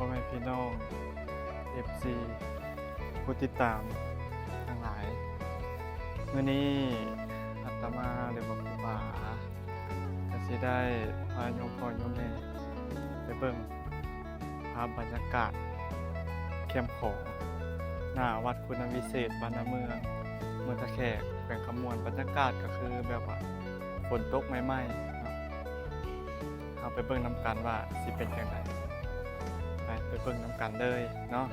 พ่อแม่พี่น้อง FC ผู้ติดตามทั้งหลายมื้อนี้อาตมาหรือว่าครูบาก็สิได้พาโยมพ่อโยมแม่ไปเบิ่งภาพบรรยากาศเข้มของหน้าวัดคุณวิเศษบ้านนาเมืองตะแขกแขวงขมวนบรรยากาศก็คือแบบว่าฝนตกใหม่ๆเนาะเอาไปเบิ่งนำกันว่าสิเป็นจังไดไปเบิ่งนำกันเลยเนาะ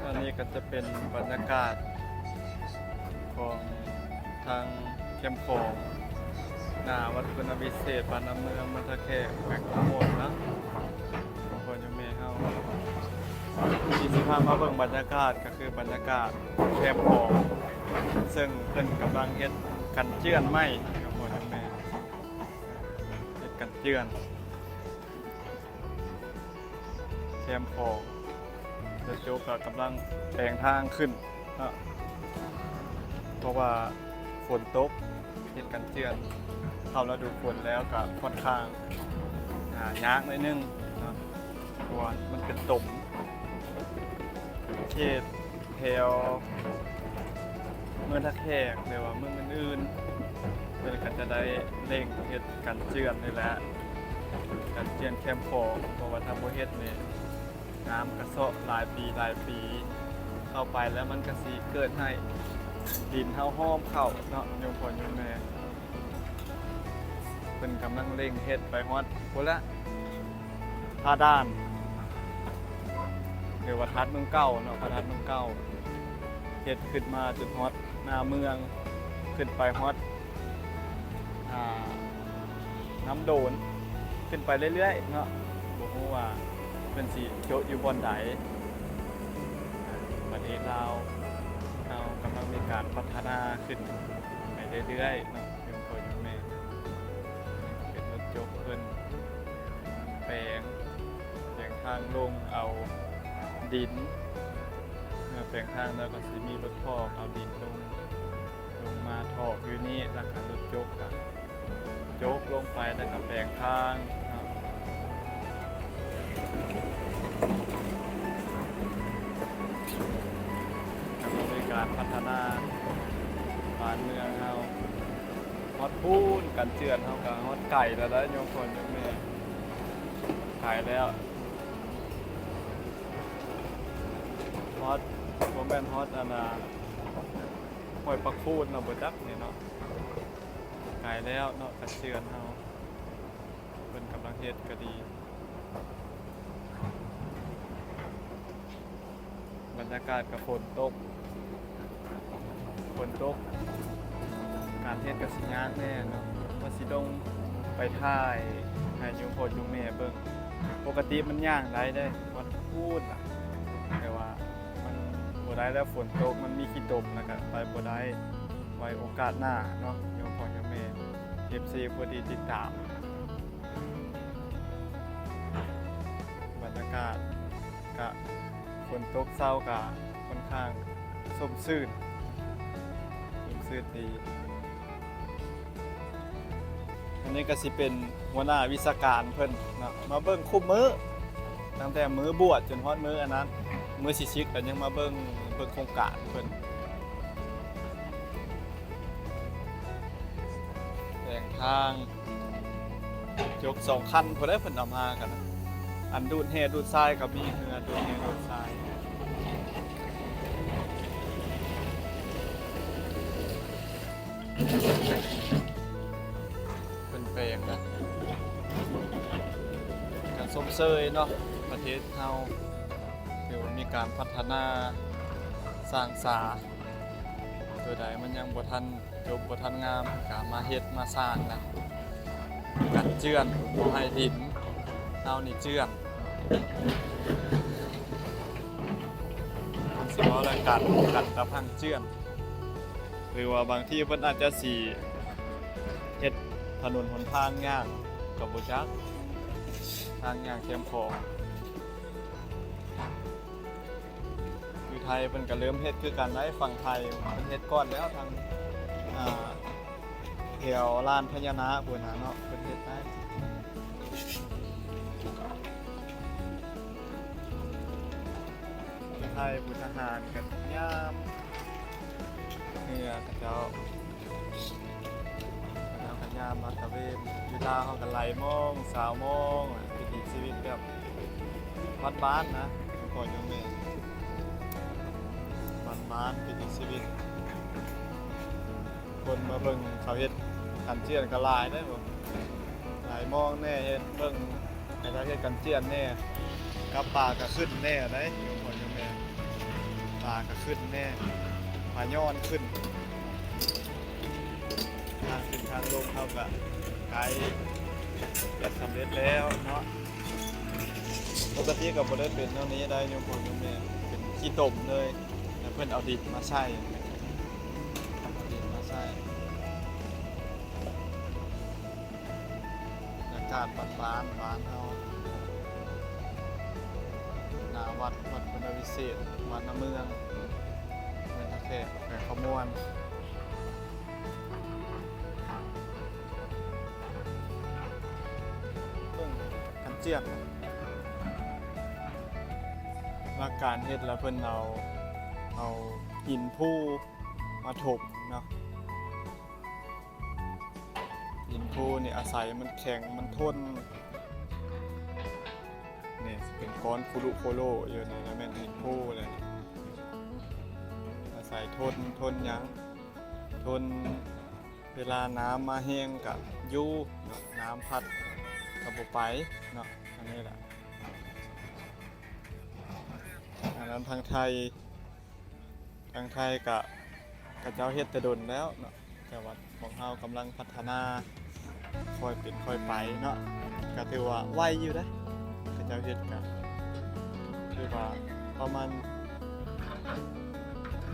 อันนี้ก็จะเป็นบรรยากาศของทางเข้มของหน้าวัดคุณวิเศษบ้านนาเมืองตะแขกแขวงขมวนนะบางคนยังไม่เฮาที่สิพามาเบิ่งบรรยากาศก็คือบรรยากาศเข้มของซึ่งเพิ่นกำลังเฮ็ดกันเจือนไม้ครับพ่อแม่เฮ็ดกันเจือนแคมของรถโจ๊กก็กำลังแปลงทางขึ้นเพราะว่าฝนตกเฮ็ดกันเจือนเข้าฤดูฝนแล้วก็ค่อนข้างยากหน่อยนึงนะเพราะว่ามันเป็นตุ่มเขตแถวเมืองตะแขกหรือว่าเมืองอื่นๆเพื่อก็จะได้เร่งเฮ็ดกันเจือนนี่แหละกันเจือนแคมป์ของเพราะว่าถ้าบ่เฮ็ดนี่น้ำกระเซาะหลายปีเข้าไปแล้วมันก็สิเกิดให้ดินเฮาห้อมเข้าเนาะโยมพ่อโยมแม่เพิ่นกำลังเร่งเฮ็ดไปฮอดพุ่นละท่าด้านหรือว่าทัดเมืองเก่าเนาะพระทัดเมืองเก่าเฮ็ดขึ้นมาจนฮอดหน้าเมืองขึ้นไปฮอดน้ำโดนขึ้นไปเรื่อยๆเนาะบ่ฮู้ว่าเป็นสิโจะอยู่บอนใดประเทศลาวเรากำลังมีการพัฒนาขึ้นไปเรื่อยๆเนาะโยมพ่อโยมแม่เป็นรถยกเพิ่นแปลงทางลงเอาดินเมื่อแปลงทางแล้วก็สิมีรถทอกเอาดินลงมาทอกอยู่นี่แล้วก็รถยกลงไปแล้วก็แปลงทางการพัฒนาบ้านเมืองเฮาฮอดพูนกันเจือนเฮาก็ฮอดไก่แล้วได้โยมพ่อโยมแม่ไก่แล้วฮอดบ่แม่นฮอดห้วยปักพูนเนาะบ่จักนี่เนาะไก่แล้วเนาะกันเจือนเฮาเพิ่นกำลังเฮ็ดก็ดีบรรยากาศกับฝนตกการเฮ็ดกับสิยากแน่เนาะว่าสิต้องไปถ่ายให้โยมพ่อโยมแม่เบิ่งปกติมันย่างได้เด้วัดพูดแต่ว่ามันบ่ได้แล้วฝนตกมันมีขี้ตมแล้วก็ไปบ่ได้ไว้โอกาสหน้าเนาะโยมพ่อโยมแม่ FC ผู้ที่ติดตามบรรยากาศก็ฝนตกเช้าก็ค่อนข้างส้มชื่นดีอันนี้ก็สิเป็นหัวหน้าวิชาการเพิ่นนะมาเบิ่งคุมมื้อตั้งแต่มื้อบวชจนฮอดมื้ออันนั้นมื้อสิชิกก็ยังมาเบิ่งโครงการเพิ่นแบ่งทางยก2คันพุ่นได้เพิ่นเอามากันนะอันดูดแห่ดูดทรายก็มีคือดูดแห่ดูดทรายเป็นเพลงนะการส้มเซยเนาะประเทศเฮาถือว่ามีการพัฒนาสร้างสาตัวใดมันยังบ่ทันจบบ่ทันงามก็มาเฮ็ดมาสร้างนะการเจือนบ่ให้ดินเฮานี่เจือนสิว่าแล้วกันตะพังเจือนหรือว่าบางที่เพิ่นอาจจะสิเฮ็ดถนนหนทางย่างกับบ่จักทางย่างเข้มของอยู่ไทยเพิ่นก็เริ่มเฮ็ดคือกันได้ฝั่งไทยเพิ่นเฮ็ดก่อนแล้วทางแถวลานพญานาคพุ่นน่ะเนาะเพิ่นเฮ็ดได้ ไทยผู้ทหารกันยามเหนือกระเจ้ากันยามมาตะเวนอยู่ลาวเขากันไหลมองสาวมองวิถีชีวิตแบบบ้านๆนะทุกคนยังไงบ้านๆวิถีชีวิตคนมาเบิ่งเขาเฮ็ดกันเจียนก็หลายได้บ่หลายมองแน่เฮ็ดเบิ่งให้เขาเฮ็ดกันเจียนแน่กับปลาก็ขึ้นแน่ได้ทุกคนยังไงปลาก็ขึ้นแน่ปลาย้อนขึ้นทางขึ้นทางลงเขาก็ไกลจะสำเร็จแล้วเนาะปกติก็บ่ได้เป็นเท่านี้ได้โยมพ่อโยมแม่เป็นขี้ตมเลยแล้วเพิ่นเอาดินมาใส่เอาดินมาใส่อากาศบ้านๆบ้านเฮาหน้าวัดพุทธวิเศษวัดน้ำเมืองเมืองตะแคกแขวงขมวนกันเจียนว่าการเฮ็ดแล้วเพิ่นเอาหินผู้มาถมเนาะหินผู้นี่อาศัยมันแข็งมันทนนี่เป็นก้อนคุรุโคโลอยู่ในนั้นแม่นหินผู้เลยอาศัยทนหยังทนเวลาน้ำมาแห้งกับยู่น้ำพัดกับบ่ไปเนาะอันนี้แหละอันนั้นทางไทยกับเจ้าเฮ็ดแต่ดนแล้วเนาะแต่ว่าของเฮากำลังพัฒนาค่อยเป็นค่อยไปเนาะก็ถือว่าไวอยู่เด้กับเจ้าเฮ็ดก็คือว่าประมาณ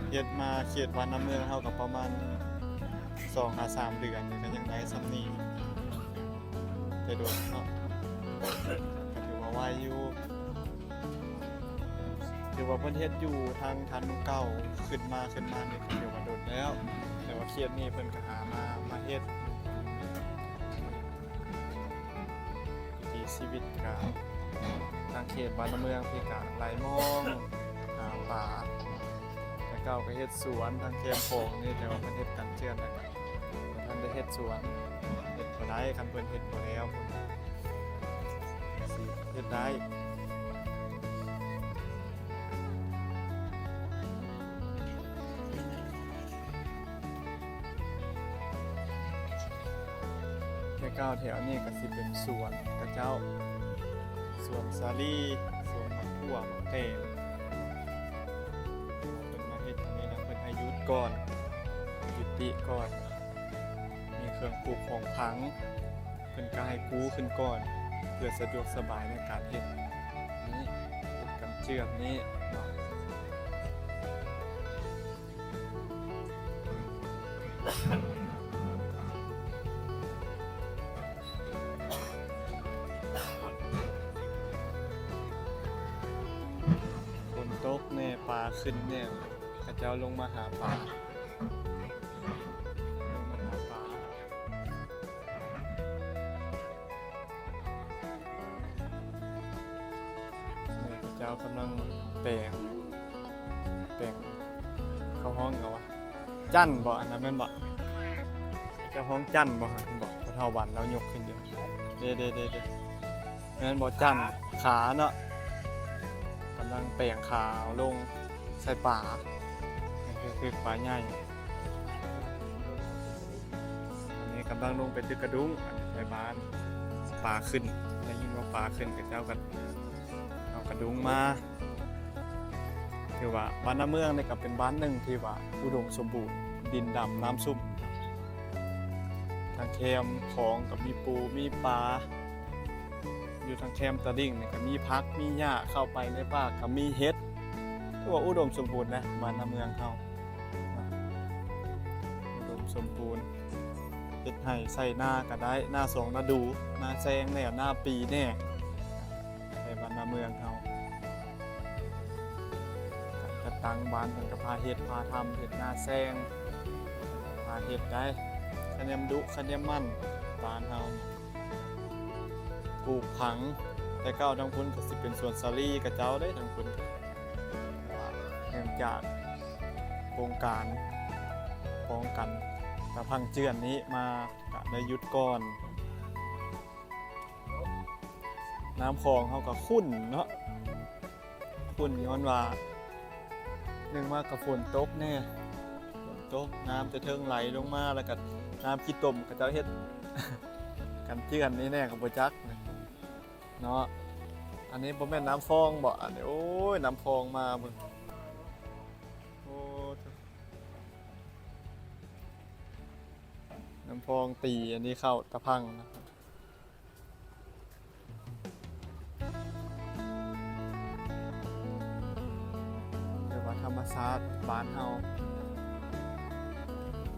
เฮ็ดมาเขตวัดน้ำเมืองเฮาก็ประมาณ 2-3 เดือนนี่ก็ยังได้ส่ำนี้แต่โดนเนาะก็ถือว่าไวอยู่ถือว่าเพิ่นเฮ็ดอยู่ทางทันเก่าขึ้นมานี่ก็ถือว่าโดนแล้วแต่ว่าเขตนี้เพิ่นก็หามาเฮ็ดวิถีชีวิตก็ทางเขตบ้านเมืองพี่ก็ไหลมองหาปลาแต่เก่าก็เฮ็ดสวนทางเขตโป่งนี่แต่ว่าเพิ่นเฮ็ดกันเจือนแล้วก็บ่ทันได้เฮ็ดสวนเฮ็ดบ่ได้คันเพิ่นเฮ็ดบ่แล้วเพิ่นสิเฮ็ดได้แก้วแถวนี้ก็สิเป็นสวนกระเจ้าสวนสาลี่สวนมะขั่วมะเขือเป็นมาเฮ็ดตรงนี้นะเพิ่นให้หยุดก่อนยุติก่อนมีเครื่องปลูกของพังเพิ่นก็ให้กู้ขึ้นก่อนเพื่อสะดวกสบายในการเฮ็ดนี้เฮ็ดกันเจือกนี้เนาะตกเนี่ยปลาขึ้นเนี่ยกระเจ้าลงมาหาปลาเนี่ยกระเจ้ากำลังแปลงเข้าห้องเขาวะจั่นบ่อันนั้นแม่นบ่เจ้าห้องจั่นบ่ฮะบ่เท่าวันแล้วยกขึ้นเยอะเด้นั่นบ่จั่นขาเนาะกำลังแปลงขาวลงใส่ป่าคือป่าใหญ่อันนี้กำลังลงไปตึกกระดุ้งในบ้านป่าขึ้นได้ยินว่าป่าขึ้นกับเจ้ากันเอากระดุ้งมาถือว่าบ้านน้ำเมืองนี่ก็เป็นบ้านหนึ่งที่ว่าอุดมสมบูรณ์ดินดำน้ำซุ่มทางแคมของกับมีปูมีปลาอยู่ทางแคมตะดิ่งนี่ก็มีพักมีหญ้าเข้าไปในป่าก็มีเห็ดถือว่าอุดมสมบูรณ์นะบ้านน้ำเมืองเฮาอุดมสมบูรณ์เฮ็ดให้ใส่หน้าก็ได้หน้าสองหน้าดูหน้าแซงแน่หน้าปีแน่ในบ้านน้ำเมืองเฮาการตั้งบ้านเพิ่นก็พาเฮ็ดพาทำเฮ็ดหน้าแซงพาเฮ็ดได้คะแนนดุคะแนนมั่นบ้านเฮาปลูกผังแต่เก้าทางพุ่นก็สิเป็นสวนสาลี่กับเจ้าได้ทางพุ่น เนื่องจากโครงการป้องกันตะพังเจือนนี้มาก็ได้หยุดก่อนน้ำคลองเขาก็ขุ่นเนาะขุ่นย้อนว่าเนื่องมากกับฝนตกแน่ฝนตกน้ำจะเทิงไหลลงมาแล้วก็น้ำขี้ตมก็จะเฮ็ด กันเจือนนี่แน่กับโปรจักเนาะอันนี้บ่แม่นน้ำฟองบ่อันนี้โอ้ยน้ำฟองมาเบิ่งโอ้น้ำฟองตีอันนี้เข้าตะพังนะครับเรียกว่าธรรมชาติบ้านเฮา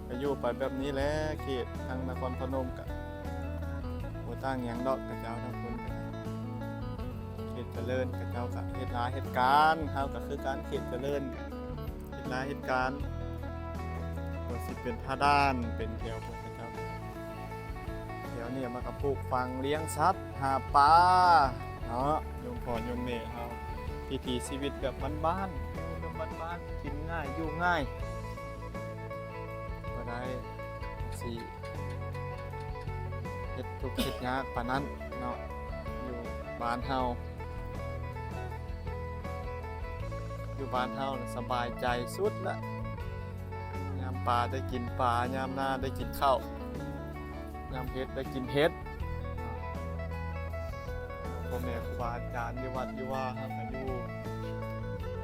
ก็อยู่ไปแบบนี้แหละเขตทางนครพนมก็บ่ต่างหยังดอกกระเจ้าทั้งคนก็เขตเจริญกับเจ้ากับเฮ็ดหลายเหตุการณ์เฮาก็คือการเขตเจริญเฮ็ดหลายเหตุการณ์ก็สิเป็นท่าด้านเป็นแถวพวกเจ้าแถวนี้มากับปลูกฝังเลี้ยงสัตว์หาปลาเนาะโยมพ่อโยมแม่เฮาวิถีชีวิตแบบบ้านๆแบบบ้านๆกินง่ายอยู่ง่ายบ่ได้สิเฮ็ดทุกข์เฮ็ดยากปานนั้นเนาะอยู่บ้านเฮาอยู่บ้านเฮาสบายใจสุดละยามปลาได้กินปลายามนาได้กินข้าวยามเฮ็ดได้กินเฮ็ดพ่อแม่ครูบาอาจารย์อยู่วัดอยู่ว่าเฮาก็อยู่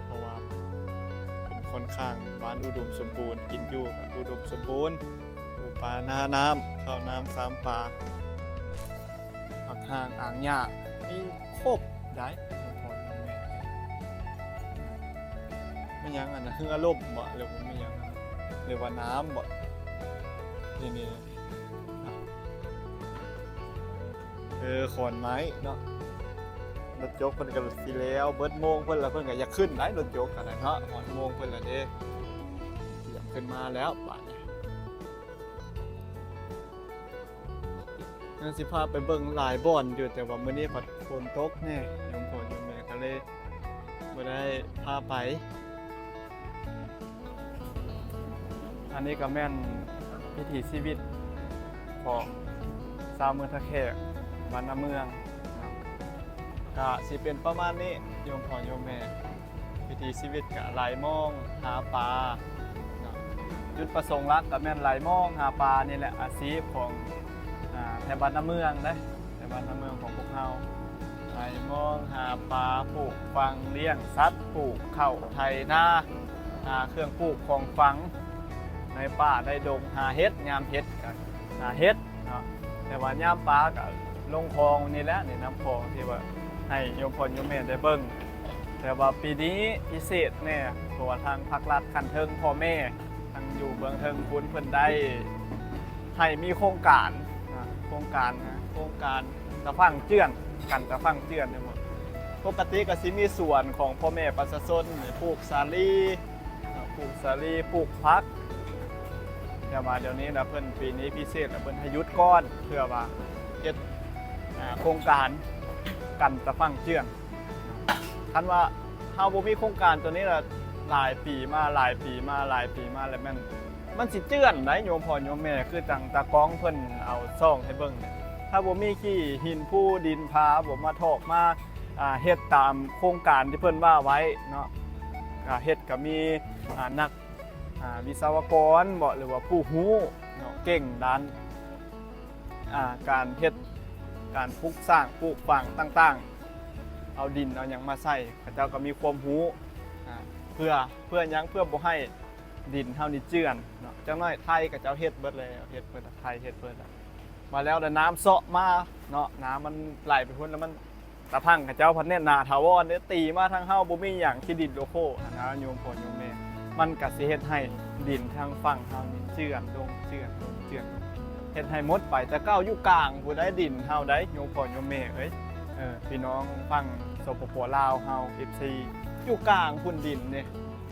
เพราะว่าเป็นค่อนข้างบ้านอุดมสมบูรณ์กินอยู่ก็อุดมสมบูรณ์อยู่ปลาหน้าน้ำข้าวน้ำสามปลาผักห่างอ่างหญ้ามีครบได้ไม่ยังอันนะคืออารมณ์บ่หรือว่าไม่ยังหรือว่าน้ำบ่นี่ขอนไม้เนาะรถยกเพิ่นก็สิแล้วเบิดโมงเพิ่นแล้วเพิ่นก็อยากขึ้นได้รถยกกันนะเนาะหอนโมงเพิ่นละเด้อยากขึ้นมาแล้วป่านนี้งั้นสิพาไปเบิ่งหลายบ่อนอยู่แต่ว่ามื้อนี้ฝนตกแน่โยมพ่อโยมแม่ก็เลยบ่ได้พาไปอันนี้ก็แม่นวิถีชีวิตของชาวเมืองท่าแขกบ้านนาเมืองก็สิเป็นประมาณนี้โยมพ่อโยมแม่วิถีชีวิตก็ไหลมองหาปลาจุดประสงค์หลักก็แม่นไหลมองหาปลานี่แหละอาชีพของแถวบ้านนาเมืองนะแถวบ้านนาเมืองของพวกเราไหลมองหาปลาปลูกฝังเลี้ยงสัตว์ปลูกข้าวไถนาเครื่องปลูกของฝังในป่าได้ดงหาเฮ็ดยามเฮ็ดกันหาเฮ็ดเนาะแต่ว่ายามปลาก็ลงคลองนี่แหละนี่น้ำคลองที่ว่าให้โยมพ่อโยมแม่ได้เบิ่งแต่ว่าปีนี้พิเศษแน่เพราะว่าทางภาครัฐคันเทิงพ่อแม่ทางอยู่เบื้องเทิงคุณเพิ่นได้ให้มีโครงการโครงการตะพังเจือนกันตะพังเจือนทั้งหมดปกติก็สิมีส่วนของพ่อแม่ประชาชนปลูกสาลีปลูกผักเดี๋ยวนี้นะเพิ่นปีนี้พิเศษแล้วเพิ่นให้หยุดก่อนเพื่อว่าเฮ็ดโครงการกันตะฟังเจือนคันว่าเฮาบ่มีโครงการตัวนี้ละหลายปีมาแล้วมันสิเจือนได้โยมพ่อโยมแม่คือจังตากองเพิ่นเอาซ่องให้เบิ่งถ้าบ่มีขี้หินผู้ดินพาบ่มาทอกมาเฮ็ดตามโครงการที่เพิ่นว่าไว้เนาะเฮ็ดก็มีนักวิศวกรบ่หรือว่าผู้ฮู้เนาะเก่งด้านการเฮ็ดการปลูกสร้างปลูกฝังต่างๆเอาดินเอาหยังมาใส่เขาเจ้าก็มีความรู้เพื่อหยังเพื่อบ่ให้ดินเฮานี่เจือนเนาะจังน้อยไทยก็เจ้าเฮ็ดเบิดแล้วเฮ็ดเบิดไทยเฮ็ดเบิดมาแล้วแต่น้ำเซาะมาเนาะน้ำมันไหลไปพุ่นแล้วมันตะพังเขาเจ้าพันแน่นาถาวรเนี่ยตีมาทางเฮาบ่มีหยังที่ดินโลโคนะโยมพ่อโยมแม่มันก็สิเฮ็ดให้ดินทางฝั่งเฮานี่เจือนลงเฮ็ดให้หมดไปแต่เก้าอยู่กลางผู้ใดดินเฮาได้โยมพ่อโยมแม่เอ้ยพี่น้องฝั่งสปป.ลาวเฮา FC อยู่กลางพุ่นดินนี่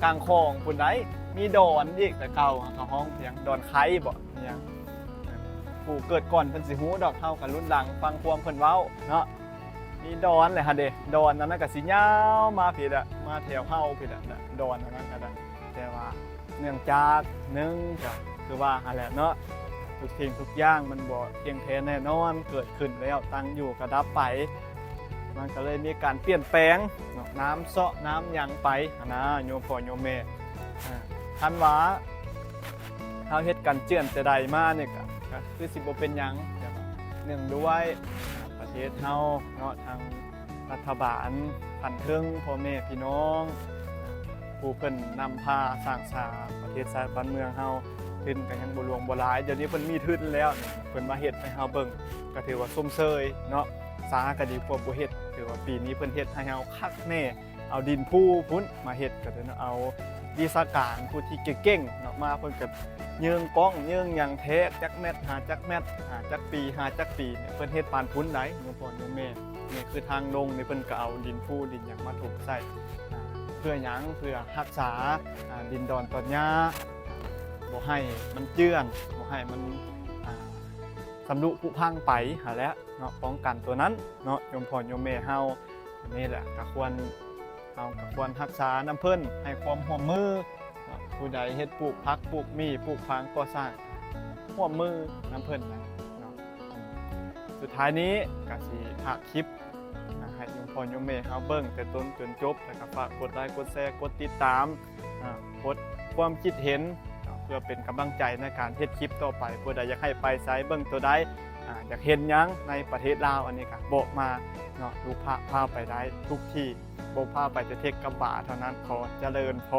กลางคลองพุ่นใดมีดอนอีกแต่เก่าเขาห้องเพียงดอนไข่บ่หยังผู้เกิดก่อนเพิ่นสิฮู้ดอกเฮากันรุ่นหลังฟังความเพิ่นเว้าเนาะมีดอนเลยฮะเด้ดอนนั้นก็สิยาวมาพี่ละ มาแถวเฮาพี่น่ะดอนอันนั้นก็ได้แต่ว่าเนื่องจากหนึ่งก็คือว่าหั่นแหละเนาะทุกสิ่งทุกอย่างมันบ่เที่ยงแท้แน่นอนเกิดขึ้นแล้วตั้งอยู่ก็ดับไปมันก็เลยมีการเปลี่ยนแปลงเนาะน้ำเซาะน้ำหยังไปหั้นนะโยมพ่อโยมแม่คันว่าเฮาเฮ็ดกันเจื้อนแต่ใดมานี่ก็คือสิบ่เป็นหยังแต่ว่าเนื่องด้วยประเทศเฮาเนาะทางรัฐบาลพันเทิงพ่อแม่พี่น้องผู้เพิ่นนำพาสร้างสาประเทศชาติบ้านเมืองเฮาทุนก็ยังบ่หลวงบ่หลายเดี๋ยวนี้เพิ่นมีทุนแล้วเพิ่นมาเฮ็ดให้เฮาเบิ่งก็ถือว่าสมเชยเนาะสาก็ดีกว่าบ่เฮ็ดถือว่าปีนี้เพิ่นเฮ็ดให้เฮาคักแน่เอาดินผู้พุ่นมาเฮ็ดก็ได้เนาะเอาวิชาการผู้ที่เก่งๆเนาะมาเพิ่นก็ยิงกล้องยิงหยังแท้จักแมตรหาจักแมตรหาจักปีหาจักปีเนี่ยเพิ่นเฮ็ดปานพุ่นได้โยมพ่อโยมแม่นี่คือทางลงนี่เพิ่นก็เอาดินผู้ดินหยังมาถมใส่เพื่อหยังเพื่อรักษาดินดอนต้นหญ้าบ่ให้มันเจื้อนบ่ให้มันสำรุผุพังไปหาแล้วเนาะป้องกันตัวนั้นเนาะโยมพ่อโยมแม่เฮานี่แหละก็ควรเฮาก็ควรรักษาน้ำเพิ่นให้ความร่วมมือผู้ใดเฮ็ดปลูกผักปลูกมีปลูกพังก่อสร้างร่วมมือน้ำเพิ่นนะเนาะสุดท้ายนี้ก็สิฝากคลิปให้โยมพ่อโยมแม่เฮาเบิ่งแต่ต้นจนจบแล้วก็ฝากกดไลค์กดแชร์กดติดตามกดความคิดเห็นเพื่อเป็นกำลังใจในการเฮ็ดคลิปต่อไปผู้ใดอยากให้ไปไสเบิ่งตัวใดอยากเห็นหยังในประเทศลาวอันนี้ก็บอกมาเนาะลูกพาไปได้ทุกที่บ่พาไปจะเทคกระบะเท่านั้นขอเจริญพร